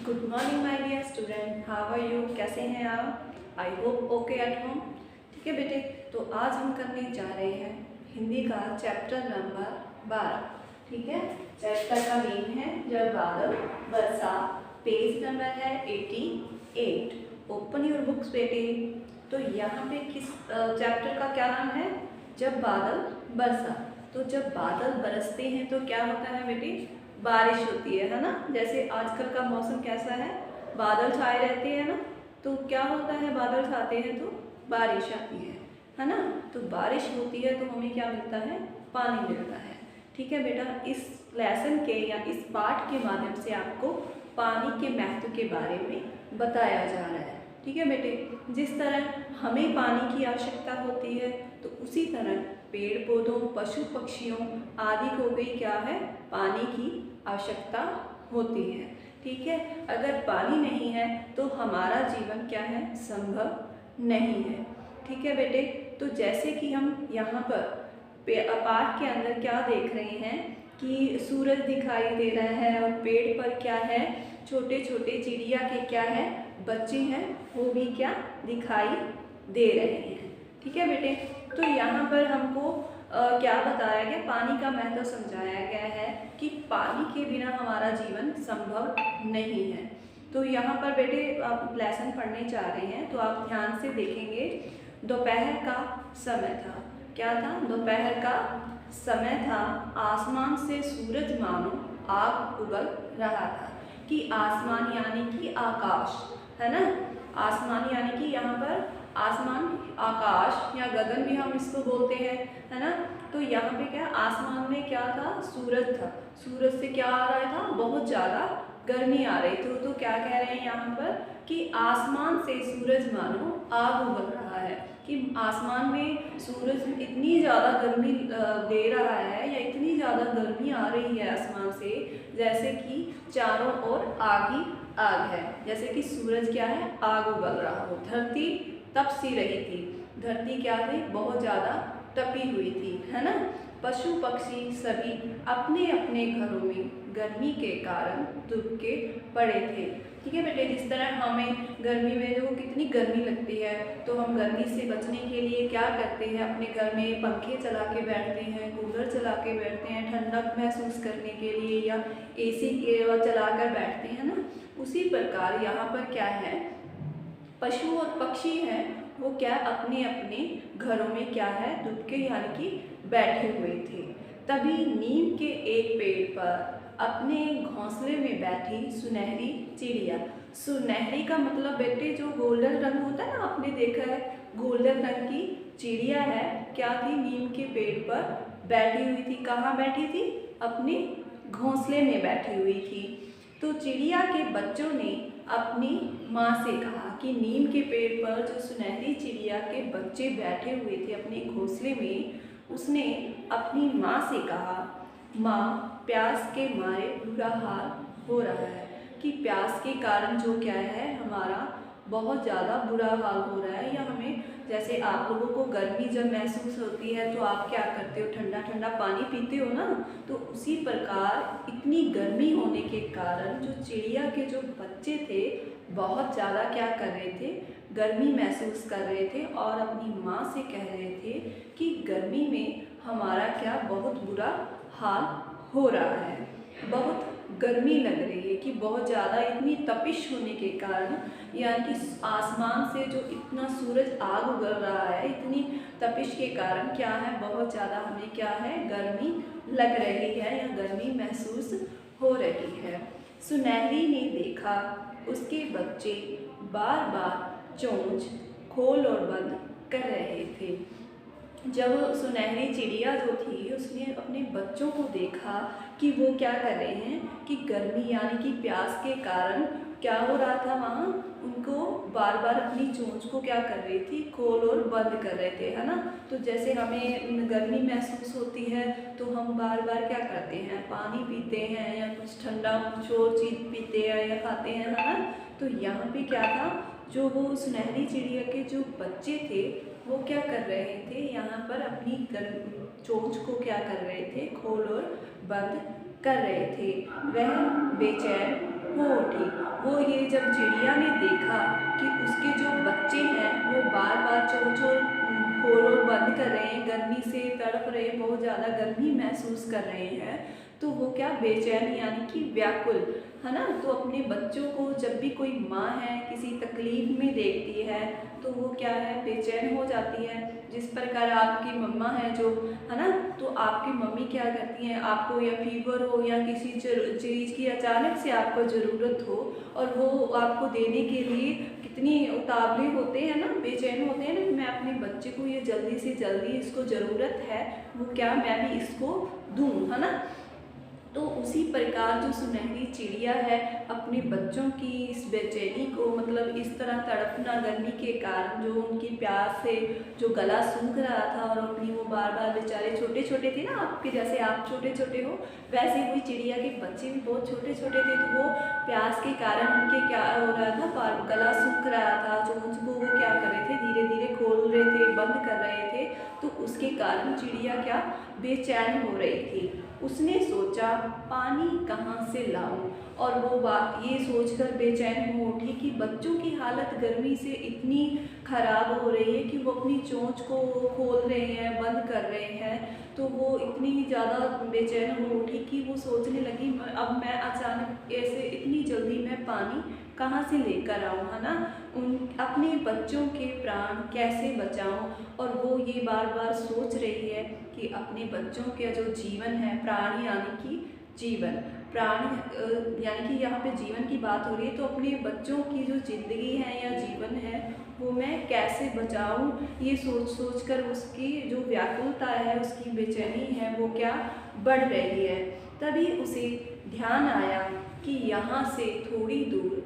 Good morning my dear student, how are you? कैसे हैं आप? I hope okay at home. ठीक है बेटे, तो आज हम करने जा रहे हैं हिंदी का चैप्टर नंबर 12। ठीक है, चैप्टर का नेम है जब बादल बरसा। पेज नंबर है 88। ओपन योर बुक्स बेटे। तो यहाँ पे किस चैप्टर का क्या नाम है? जब बादल बरसा। तो जब बादल बरसते हैं तो क्या होता है बेटे? बारिश होती है ना। जैसे आजकल का मौसम कैसा है, बादल छाए रहते हैं ना। तो क्या होता है, बादल छाते हैं तो बारिश आती है ना। तो बारिश होती है तो हमें क्या मिलता है? पानी मिलता है। ठीक है बेटा, इस लेसन के या इस पाठ के माध्यम से आपको पानी के महत्व के बारे में बताया जा रहा है। ठीक है बेटे, जिस तरह हमें पानी की आवश्यकता होती है तो उसी तरह पेड़ पौधों, पशु पक्षियों आदि को भी क्या है? पानी की आवश्यकता होती है। ठीक है, अगर पानी नहीं है तो हमारा जीवन क्या है? संभव नहीं है। ठीक है बेटे, तो जैसे कि हम यहाँ पर पाठ के अंदर क्या देख रहे हैं कि सूरज दिखाई दे रहा है और पेड़ पर क्या है? छोटे छोटे चिड़िया के क्या है? बच्चे हैं, वो भी क्या दिखाई दे रहे हैं। ठीक है बेटे, तो यहाँ पर हमको क्या बताया गया? पानी का महत्व समझाया गया है कि पानी के बिना हमारा जीवन संभव नहीं है। तो यहाँ पर बेटे आप लेसन पढ़ने जा रहे हैं तो आप ध्यान से देखेंगे। दोपहर का समय था। क्या था? दोपहर का समय था। आसमान से सूरज मानो आग उगल रहा था। कि आसमान यानी कि आकाश है ना। आसमान यानी कि यहाँ पर आसमान, आकाश या गगन भी हम इसको बोलते हैं, है ना। तो यहाँ पे क्या आसमान में क्या था? सूरज था। सूरज से क्या आ रहा था? बहुत ज़्यादा गर्मी आ रही थी। तो क्या कह रहे हैं यहाँ पर कि आसमान से सूरज मानो आग उगल रहा है। कि आसमान में सूरज इतनी ज़्यादा गर्मी दे रहा है या इतनी ज़्यादा गर्मी आ रही है आसमान से, जैसे कि चारों ओर आग ही आग है। जैसे कि सूरज क्या है? आग उगल रहा हो। धरती तप सी रही थी। धरती क्या थी? बहुत ज़्यादा तपी हुई थी, है ना। पशु पक्षी सभी अपने अपने घरों में गर्मी के कारण दुबके पड़े थे। ठीक है बेटे, जिस तरह हमें गर्मी में जो कितनी गर्मी लगती है तो हम गर्मी से बचने के लिए क्या करते हैं? अपने घर में पंखे चला के बैठते हैं, कूलर चला के बैठते हैं ठंडक महसूस करने के लिए, या एसी चला कर बैठते हैं ना। उसी प्रकार यहाँ पर क्या है? पशु और पक्षी हैं, वो क्या अपने अपने घरों में क्या है? दुबके यानी कि बैठे हुए थे। तभी नीम के एक पेड़ पर अपने घोंसले में बैठी सुनहरी चिड़िया। सुनहरी का मतलब बेटे जो गोल्डन रंग होता है ना, आपने देखा है गोल्डन रंग की चिड़िया है। क्या थी? नीम के पेड़ पर बैठी हुई थी। कहाँ बैठी थी? अपने घोंसले में बैठी हुई थी। तो चिड़िया के बच्चों ने अपनी माँ से कहा कि नीम के पेड़ पर जो सुनहरी चिड़िया के बच्चे बैठे हुए थे अपने घोंसले में, उसने अपनी माँ से कहा, माँ प्यास के मारे बुरा हाल हो रहा है। कि प्यास के कारण जो क्या है? हमारा बहुत ज़्यादा बुरा हाल हो रहा है। या हमें जैसे आप लोगों को गर्मी जब महसूस होती है तो आप क्या करते हो? ठंडा ठंडा पानी पीते हो ना। तो उसी प्रकार इतनी गर्मी होने के कारण जो चिड़िया के जो बच्चे थे बहुत ज़्यादा क्या कर रहे थे? गर्मी महसूस कर रहे थे और अपनी माँ से कह रहे थे कि गर्मी में हमारा क्या बहुत बुरा हाल हो रहा है, बहुत गर्मी लग रही है। कि बहुत ज़्यादा इतनी तपिश होने के कारण, यानी कि आसमान से जो इतना सूरज आग उगल रहा है, इतनी तपिश के कारण क्या है? बहुत ज़्यादा हमें क्या है? गर्मी लग रही है या गर्मी महसूस हो रही है। सुनहरी ने देखा उसके बच्चे बार बार चोंच खोल और बंद कर रहे थे। जब सुनहरी चिड़िया जो थी उसने अपने बच्चों को देखा कि वो क्या कर रहे हैं कि गर्मी यानी कि प्यास के कारण क्या हो रहा था? वहाँ उनको बार बार अपनी चोंच को क्या कर रही थी? खोल और बंद कर रहे थे, है ना। तो जैसे हमें गर्मी महसूस होती है तो हम बार बार क्या करते हैं? पानी पीते हैं या कुछ ठंडा कुछ और चीज़ पीते हैं या खाते हैं, है ना। तो यहाँ पे क्या था? जो वो सुनहरी चिड़िया के जो बच्चे थे वो क्या कर रहे थे? यहाँ पर अपनी चोंच को क्या कर रहे थे? खोल और बंद कर रहे थे। वह बेचैन हो उठी। वो ये जब चिड़िया ने देखा कि उसके जो बच्चे हैं वो बार बार चोंच और खोल और बंद कर रहे हैं, गर्मी से तड़प रहे हैं, बहुत ज़्यादा गर्मी महसूस कर रहे हैं, तो वो क्या बेचैन यानी कि व्याकुल, है ना। तो अपने बच्चों को जब भी कोई माँ है किसी तकलीफ में देखती है तो वो क्या है, बेचैन हो जाती है। जिस प्रकार आपकी मम्मा है जो, है ना, तो आपकी मम्मी क्या करती हैं, आपको या फीवर हो या किसी चीज़ की अचानक से आपको ज़रूरत हो और वो आपको देने के लिए कितनी उतावले होते हैं ना, बेचैन होते हैं ना, मैं अपने बच्चे को ये जल्दी से जल्दी इसको ज़रूरत है, वो क्या मैं भी इसको दूँ, है ना। तो उसी प्रकार जो सुनहरी चिड़िया है अपने बच्चों की इस बेचैनी को, मतलब इस तरह तड़पना गर्मी के कारण, जो उनकी प्यास से जो गला सूख रहा था और अपनी वो बार बार, बेचारे छोटे छोटे थे ना आपके जैसे, आप छोटे छोटे हो वैसे ही चिड़िया के बच्चे भी बहुत छोटे छोटे थे, तो वो प्यास के कारण उनके क्या हो रहा था, गला सूख रहा था, चोंच को वो क्या कर रहे थे, धीरे धीरे खोल रहे थे, बंद कर रहे थे, तो उसके कारण चिड़िया क्या बेचैन हो रही थी। उसने सोचा पानी कहाँ से लाऊं, और वो बात ये सोचकर बेचैन हो उठी कि बच्चों की हालत गर्मी से इतनी ख़राब हो रही है कि वो अपनी चोंच को खोल रहे हैं, बंद कर रहे हैं, तो वो इतनी ज़्यादा बेचैन हो उठी कि वो सोचने लगी अब मैं अचानक ऐसे इतनी जल्दी मैं पानी कहाँ से लेकर आऊँ, है ना, उन अपने बच्चों के प्राण कैसे बचाऊँ। और वो ये बार बार सोच रही है कि अपने बच्चों का जो जीवन है, प्राण यानी कि जीवन, प्राण यानी कि यहाँ पे जीवन की बात हो रही है, तो अपने बच्चों की जो ज़िंदगी है या जीवन है वो मैं कैसे बचाऊँ, ये सोच सोच कर उसकी जो व्याकुलता है, उसकी बेचैनी है वो क्या बढ़ रही है। तभी उसे ध्यान आया कि यहाँ से थोड़ी दूर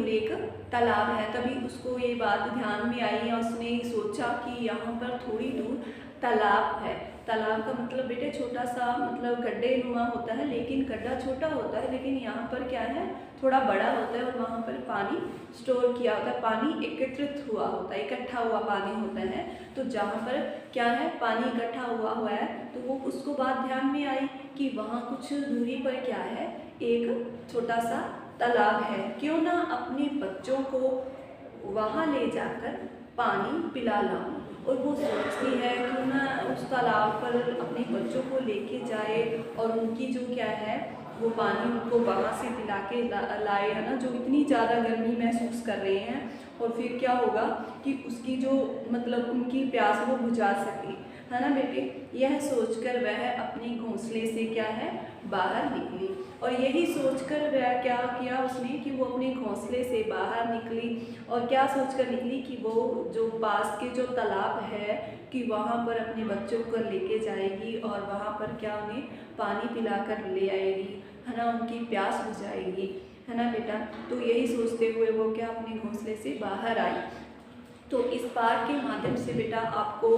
एक तालाब है। तभी उसको ये बात ध्यान में आई और उसने सोचा कि यहाँ पर थोड़ी दूर तालाब है। तालाब का मतलब बेटे छोटा सा, मतलब गड्ढे नुमा होता है, लेकिन गड्ढा छोटा होता है, लेकिन यहाँ पर क्या है थोड़ा बड़ा होता है और वहाँ पर पानी स्टोर किया होता है, पानी एकत्रित हुआ होता है, इकट्ठा हुआ पानी होता है। तो जहाँ पर क्या है पानी इकट्ठा हुआ है, तो वो उसको बात ध्यान में आई कि वहाँ कुछ दूरी पर क्या है, एक छोटा सा तालाब है, क्यों ना अपने बच्चों को वहाँ ले जाकर पानी पिला लाऊं। और वो सोचती है क्यों ना उस तालाब पर अपने बच्चों को लेके जाए और उनकी जो क्या है वो पानी उनको वहाँ से पिला के लाए, है ना, जो इतनी ज़्यादा गर्मी महसूस कर रहे हैं। और फिर क्या होगा कि उसकी जो मतलब उनकी प्यास वो बुझा सके, है ना बेटे। यह सोचकर वह अपने घोंसले से क्या है बाहर निकली, और यही सोचकर वह क्या किया उसने कि वो अपने घोंसले से बाहर निकली, और क्या सोचकर निकली कि वो जो पास के जो तालाब है कि वहाँ पर अपने बच्चों को लेके जाएगी और वहाँ पर क्या उन्हें पानी पिलाकर ले आएगी, है ना, उनकी प्यास बुझाएगी, है ना बेटा। तो यही सोचते हुए वो क्या अपने घोंसले से बाहर आई। तो इस पाठ के माध्यम से बेटा आपको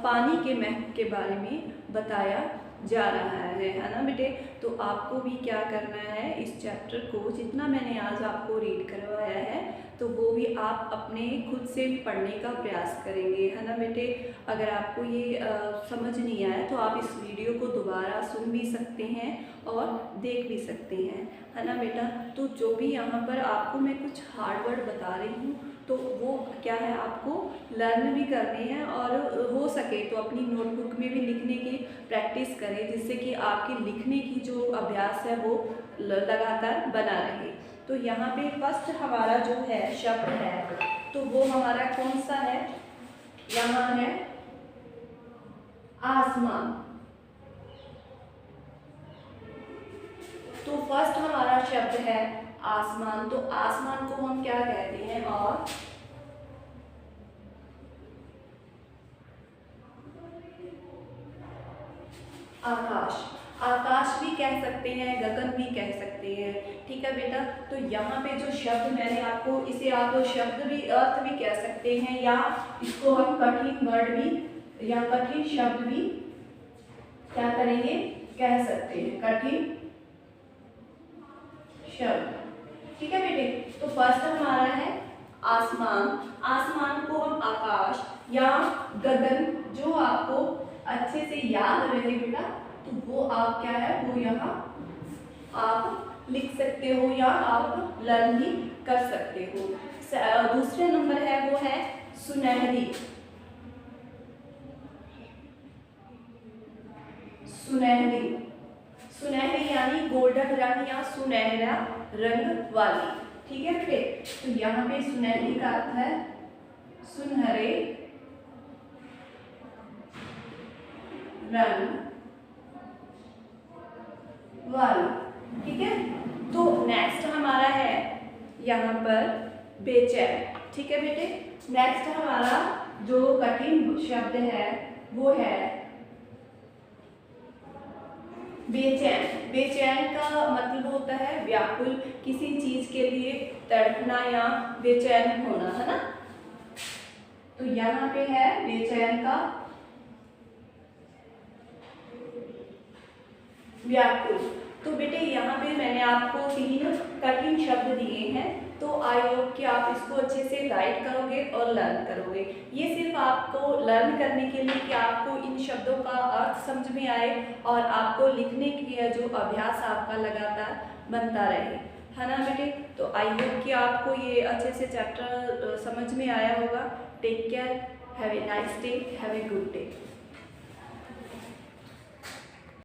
पानी के महत्व के बारे में बताया जा रहा है ना बेटे। तो आपको भी क्या करना है, इस चैप्टर को जितना मैंने आज आपको रीड करवाया है तो वो भी आप अपने खुद से भी पढ़ने का प्रयास करेंगे, है ना बेटे। अगर आपको ये समझ नहीं आया तो आप इस वीडियो को दोबारा सुन भी सकते हैं और देख भी सकते हैं, है ना बेटा। तो जो भी यहाँ पर आपको मैं कुछ हार्ड वर्ड बता रही हूँ तो वो क्या है आपको लर्न भी करने हैं, और हो सके तो अपनी नोटबुक में भी लिखने की प्रैक्टिस करें, जिससे कि आपकी लिखने की जो अभ्यास है वो लगातार बना रहे। तो यहाँ पे फर्स्ट हमारा जो है शब्द है तो वो हमारा कौन सा है, यहाँ है आसमान। तो फर्स्ट हमारा शब्द है आसमान। तो आसमान को हम क्या कहते हैं, और आकाश, आकाश भी कह सकते हैं, गगन भी कह सकते हैं, ठीक है बेटा। तो यहाँ पे जो शब्द मैंने आपको, इसे आप शब्द भी अर्थ भी कह सकते हैं, या इसको हम कठिन वर्ड भी या कठिन शब्द भी क्या करेंगे कह सकते हैं, कठिन शब्द, ठीक है बेटे। तो फर्स्ट हमारा है आसमान। आसमान को हम आकाश या गगन, जो आपको अच्छे से याद रहे बेटा, तो वो आप क्या है वो यहाँ आप लिख सकते हो या आप लर्न भी कर सकते हो। दूसरे नंबर है वो है सुनहरी। सुनहरी, सुनहरी यानी गोल्डन रंग या सुनहरा रंग वाली। ठीक है बेटे, तो यहाँ पे सुनहरी का अर्थ है सुनहरे रंग वाली। ठीक है, तो नेक्स्ट हमारा है यहाँ पर बेचैन। ठीक है बेटे, नेक्स्ट हमारा जो कठिन शब्द है वो है बेचैन। बेचैन का मतलब होता है व्याकुल, किसी चीज के लिए तड़पना या बेचैन होना, है ना। तो यहाँ पे है बेचैन का व्याकुल। तो बेटे यहाँ पे मैंने आपको 3 कठिन शब्द दिए हैं, तो आई होप कि आप इसको अच्छे से राइट करोगे और लर्न करोगे। ये सिर्फ आपको लर्न करने के लिए कि आपको इन शब्दों का अर्थ समझ में आए और आपको लिखने की जो अभ्यास आपका लगातार बनता रहे, है ना बेटे। तो आई होप कि आपको ये अच्छे से चैप्टर समझ में आया होगा। Take care, have a nice day, have a good day.